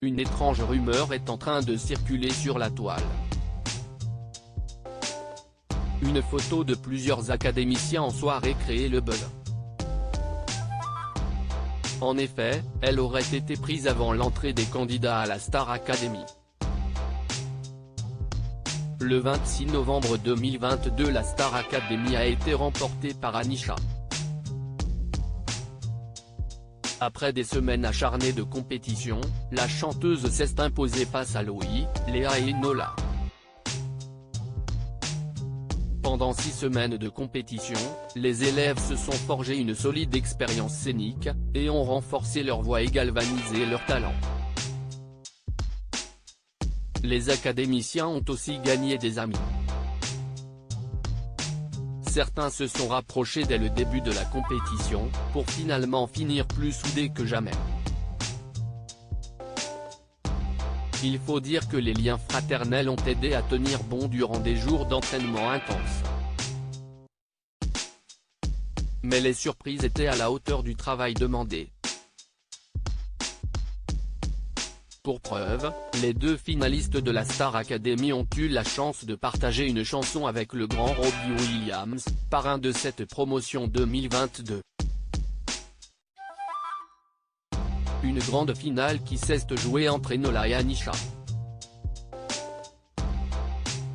Une étrange rumeur est en train de circuler sur la toile. Une photo de plusieurs académiciens en soirée crée le buzz. En effet, elle aurait été prise avant l'entrée des candidats à la Star Academy. Le 26 novembre 2022, la Star Academy a été remportée par Anisha. Après des semaines acharnées de compétition, la chanteuse s'est imposée face à Louis, Léa et Enola. Pendant 6 semaines de compétition, les élèves se sont forgés une solide expérience scénique, et ont renforcé leur voix et galvanisé leur talent. Les académiciens ont aussi gagné des amis. Certains se sont rapprochés dès le début de la compétition, pour finalement finir plus soudés que jamais. Il faut dire que les liens fraternels ont aidé à tenir bon durant des jours d'entraînement intenses. Mais les surprises étaient à la hauteur du travail demandé. Pour preuve, les 2 finalistes de la Star Academy ont eu la chance de partager une chanson avec le grand Robbie Williams, parrain de cette promotion 2022. Une grande finale qui s'est jouée entre Enola et Anisha.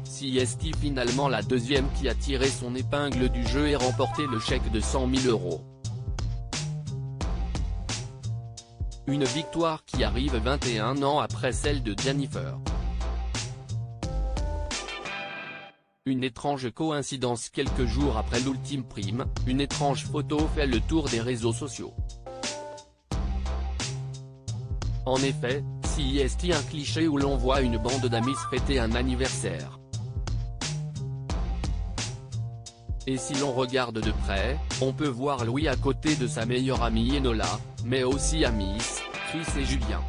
CST finalement la deuxième qui a tiré son épingle du jeu et remporté le chèque de 100 000 €. Une victoire qui arrive 21 ans après celle de Jennifer. Une étrange coïncidence: quelques jours après l'ultime prime, une étrange photo fait le tour des réseaux sociaux. En effet, CST un cliché où l'on voit une bande d'amis fêter un anniversaire. Et si l'on regarde de près, on peut voir Louis à côté de sa meilleure amie Enola, mais aussi Amis, Chris et Julien.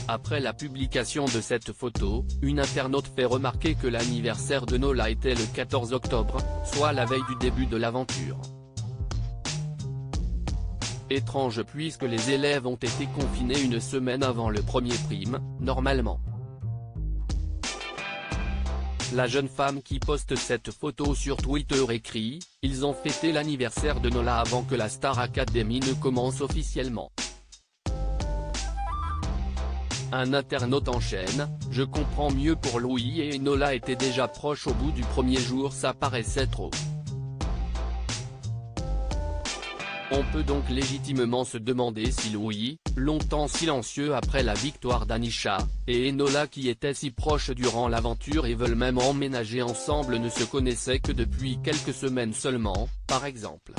Après la publication de cette photo, une internaute fait remarquer que l'anniversaire de Enola était le 14 octobre, soit la veille du début de l'aventure. Étrange puisque les élèves ont été confinés une semaine avant le premier prime, normalement. La jeune femme qui poste cette photo sur Twitter écrit « Ils ont fêté l'anniversaire de Enola avant que la Star Academy ne commence officiellement ». Un internaute enchaîne « Je comprends mieux pour Louis et Enola étaient déjà proches au bout du premier jour, ça paraissait trop ». On peut donc légitimement se demander si Louis, longtemps silencieux après la victoire d'Anisha, et Enola qui étaient si proches durant l'aventure et veulent même emménager ensemble ne se connaissaient que depuis quelques semaines seulement, par exemple.